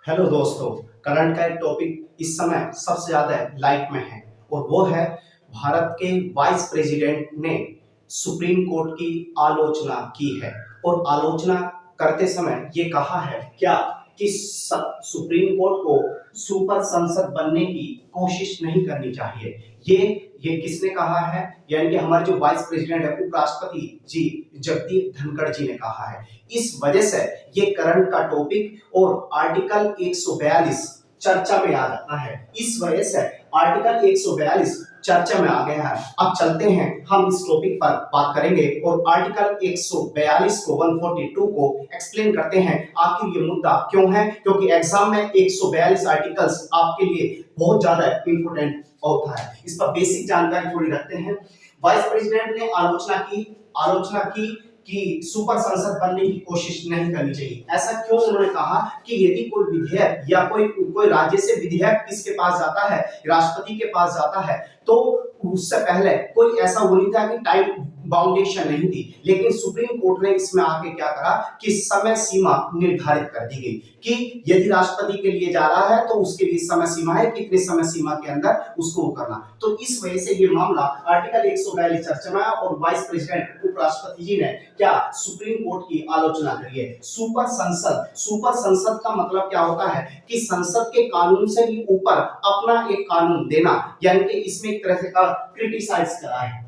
Hello दोस्तों। Current का एक टॉपिक इस समय सबसे ज्यादा लाइट में है और वो है भारत के वाइस प्रेसिडेंट ने सुप्रीम कोर्ट की आलोचना की है और आलोचना करते समय ये कहा है क्या कि सुप्रीम कोर्ट को सुपर संसद बनने की कोशिश नहीं करनी चाहिए। ये किसने कहा है? यानी कि हमारे जो वाइस प्रेसिडेंट है उपराष्ट्रपति जी जगदीप धनखड़ जी ने कहा है। इस वजह से ये करंट का टॉपिक और आर्टिकल 142 चर्चा में आ जाता है। इस वजह से आर्टिकल 142 चर्चा में आ गया है। अब चलते हैं, हम इस टॉपिक पर बात करेंगे और आर्टिकल 142 को 142 को एक्सप्लेन करते हैं आखिर ये मुद्दा क्यों है, क्योंकि एग्जाम में 142 आर्टिकल्स आपके लिए बहुत ज्यादा इंपोर्टेंट होता है। इस पर बेसिक जानकारी थोड़ी रखते हैं। वाइस प्रेसिडेंट ने आलोचना की कि सुपर संसद बनने की कोशिश नहीं करनी चाहिए। ऐसा क्यों उन्होंने कहा कि यदि कोई विधेयक या कोई राज्य से विधेयक किसके पास जाता है, राष्ट्रपति के पास जाता है, तो उससे पहले कोई ऐसा वो नहीं था कि टाइम बाउंडेशन नहीं थी, लेकिन सुप्रीम कोर्ट ने इसमें आके क्या करा कि समय सीमा निर्धारित कर दी गई कि यदि राष्ट्रपति के लिए जा रहा है तो उसके लिए समय सीमा है, कितने समय सीमा के अंदर उसको करना। तो इस वजह से ये मामला आर्टिकल 142 चर्चा में आया और वाइस प्रेसिडेंट उपराष्ट्रपति जी ने क्या सुप्रीम कोर्ट की आलोचना करी है। सुपर संसद का मतलब क्या होता है कि संसद के कानून से भी ऊपर अपना एक कानून देना, यानी कि इसमें एक तरह से का क्रिटिसाइज करा है।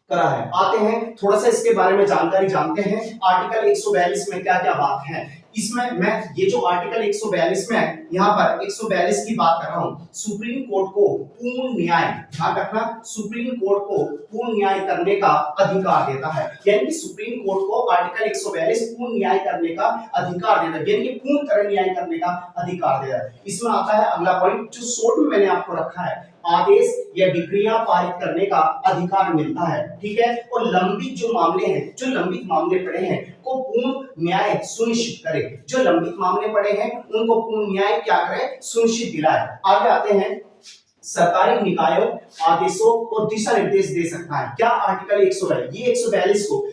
आते हैं थोड़ा सा इसके बारे में जानकारी जानते हैं। आर्टिकल 142 में क्या क्या बात है। इसमें मैं ये जो आर्टिकल 142 में यहाँ पर 142 की बात कर रहा हूँ, सुप्रीम कोर्ट को पूर्ण न्याय, ध्यान रखना, सुप्रीम कोर्ट को पूर्ण न्याय करने का अधिकार देता है। यानी कि सुप्रीम कोर्ट को आर्टिकल 142 पूर्ण न्याय करने का अधिकार देता है, यानी कि पूर्ण तरह न्याय करने का अधिकार देता है। इसमें आता है अगला पॉइंट जो शॉर्ट में मैंने आपको रखा है, आदेश या डिक्रियां पारित करने का अधिकार मिलता है, ठीक है। और लंबित जो मामले हैं, जो लंबित मामले पड़े हैं को पूर्ण न्याय सुनिश्चित करे, जो लंबित मामले पड़े हैं उनको पूर्ण न्याय क्या करे, सुनिश्चित दिलाए। आगे आते हैं, सरकारी निकायों आदेशों को दिशा निर्देश दे सकता है। क्या आर्टिकल 142 ये 142 को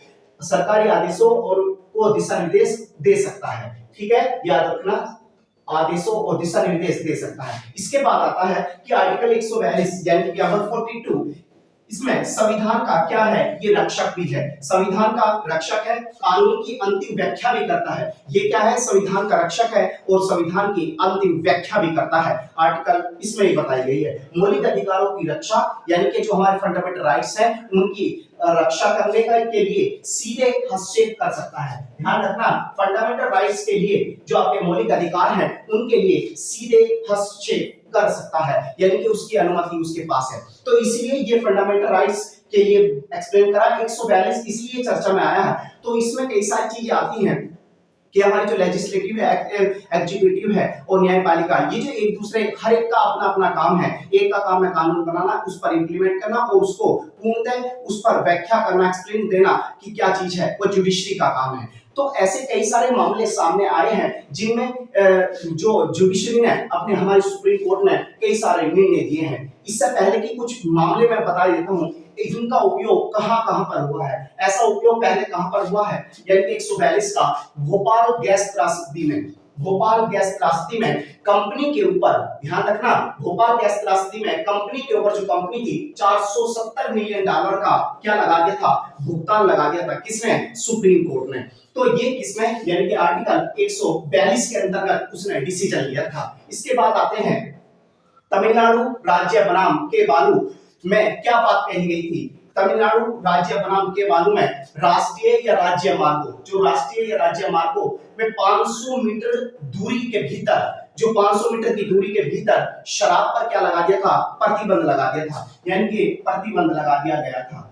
सरकारी आदेशों और को दिशा निर्देश दे सकता है, ठीक है, याद रखना, आदेशों और दिशा निर्देश दे सकता है। इसके बाद आता है कि आर्टिकल 142 यानी कि 142 इसमें संविधान का क्या है, ये रक्षक भी है, संविधान का रक्षक है, कानून की अंतिम व्याख्या भी करता है। ये क्या है, संविधान का रक्षक है और संविधान की अंतिम व्याख्या भी करता है। आर्टिकल इसमें ही बताई गई है मौलिक अधिकारों की रक्षा, यानी कि जो हमारे फंडामेंटल राइट्स हैं उनकी रक्षा करने के लिए सीधे हस्तक्षेप कर सकता है। ध्यान रखना, फंडामेंटल राइट्स के लिए जो आपके मौलिक अधिकार हैं उनके लिए सीधे हस्तक्षेप कर सकता है, यानी कि उसकी अनुमति उसके पास है। तो इसलिए ये फंडामेंटल राइट्स के लिए एक्सप्लेन करा। 142 इसलिए चर्चा में आया है। तो इसमें कई सारी चीजें आती हैं कि हमारी जो लेजिस्लेटिव है, एग्जीक्यूटिव है और न्यायपालिका, ये जो एक दूसरे, हर एक का अपना अपना काम है। एक का काम है कानून बनाना, उस पर इंप्लीमेंट करना और उसको पूर्णतः उस पर व्याख्या करना, एक्सप्लेन देना कि क्या चीज है, वो जुडिशरी का काम है। तो ऐसे कई सारे मामले सामने आए हैं जिनमें जो जुडिशरी ने अपने, हमारे सुप्रीम कोर्ट ने कई सारे निर्णय दिए हैं। इससे पहले कि कुछ मामले मैं बता देता हूँ इनका उपयोग कहां पर हुआ है। ऐसा उपयोग पहले कहां पर हुआ है, यानी कि 142 का भोपाल गैस त्रासदी में, भोपाल गैस त्रासदी में कंपनी के ऊपर, ध्यान रखना, भोपाल गैस त्रासदी में कंपनी के ऊपर, जो कंपनी थी, 470 मिलियन डॉलर का क्या लगा दिया था, भुगतान लगा दिया था। किसने, सुप्रीम कोर्ट ने। तो ये किसमें, यानी कि आर्टिकल 142 के अंतर्गत उसने डिसीजन लिया था। इसके बाद आते हैं तमिलनाडु राज्य बनाम के बालू में क्या बात कही गई थी। तमिलनाडु राज्य बनाम के बालू में राष्ट्रीय या राज्य मार्गों, जो राष्ट्रीय या राज्य मार्गों में 500 मीटर दूरी के भीतर, जो 500 मीटर की दूरी के भीतर शराब पर क्या लगा दिया था, प्रतिबंध लगा दिया था। यानी कि प्रतिबंध लगा दिया गया था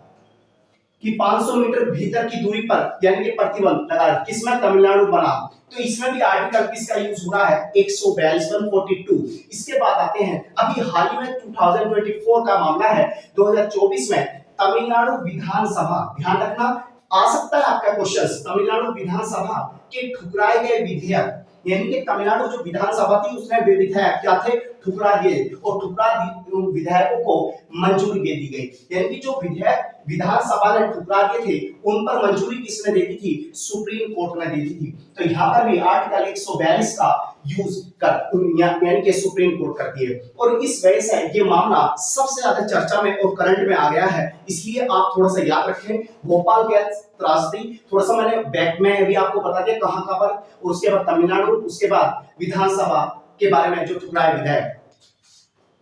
कि 500 मीटर भीतर की दूरी पर, यानी कि प्रतिबंध लगा, किसमें, तमिलनाडु बनाम। तो इसमें भी आर्टिकल किसका यूज हो रहा है, 142 142। इसके बाद आते हैं अभी हाल ही में 2024 का मामला है, 2024 में तमिलनाडु विधानसभा, ध्यान रखना, आ सकता है आपका क्वेश्चन, तमिलनाडु विधानसभा के ठुकराए गए विधेयक, यानी कि तमिलनाडु जो विधानसभा थी उसमें वे विधेयक क्या थे, ठुकरा दिए और ठुकरा विधेयकों को मंजूरी दे दी गई। यानी कि जो विधेयक विधानसभा ने ठुकरा दिए थे, उन पर मंजूरी किसने दे दी थी? सुप्रीम कोर्ट ने दे दी थी। तो यहाँ पर भी आर्टिकल 142 का यूज कर यानी कि सुप्रीम कोर्ट करती है, और इस वजह से ये मामला सबसे ज्यादा चर्चा में और करंट में आ गया है। इसलिए आप थोड़ा सा याद रखें, भोपाल गैस त्रासदी, थोड़ा सा मैंने बैक में भी आपको बता दिया कहां कहां पर, और उसके बाद तमिलनाडु, उसके बाद विधानसभा के बारे में जो ठुकराए विधेयक।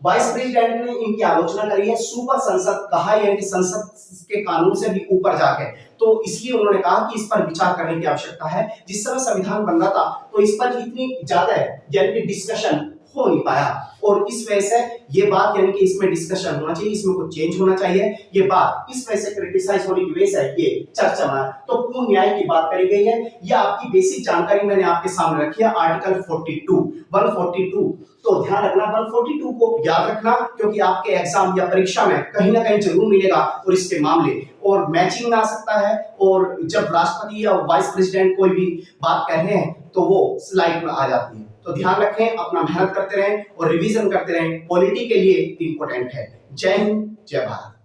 वाइस प्रेसिडेंट ने इनकी आलोचना करी है, सुपर संसद कहा, यानी कि संसद के कानून से भी ऊपर जाके, तो इसलिए उन्होंने कहा कि इस पर विचार करने की आवश्यकता है। जिस समय संविधान बन रहा था तो इस पर इतनी ज्यादा यानी कि डिस्कशन हो नहीं पाया, और इस वजह से ये बात यानी कि इसमें डिस्कशन होना चाहिए, इसमें कुछ चेंज होना चाहिए, ये बात इस वजह से क्रिटिसाइज होने की वजह से ये चर्चा में। तो पूर्ण न्याय की बात करी गई है, ये आपकी बेसिक जानकारी मैंने आपके सामने रखी है। आर्टिकल 142 तो ध्यान रखना, 142 को याद रखना, क्योंकि आपके एग्जाम या परीक्षा में कहीं ना कहीं जरूर मिलेगा, और इसके मामले और मैचिंग में आ सकता है, और जब राष्ट्रपति या वाइस प्रेसिडेंट कोई भी बात कर रहे हैं तो वो स्लाइड में आ जाती है। तो ध्यान रखें, अपना मेहनत करते रहें और रिवीजन करते रहें, पॉलिटी के लिए इंपॉर्टेंट है। जय हिंद, जय भारत।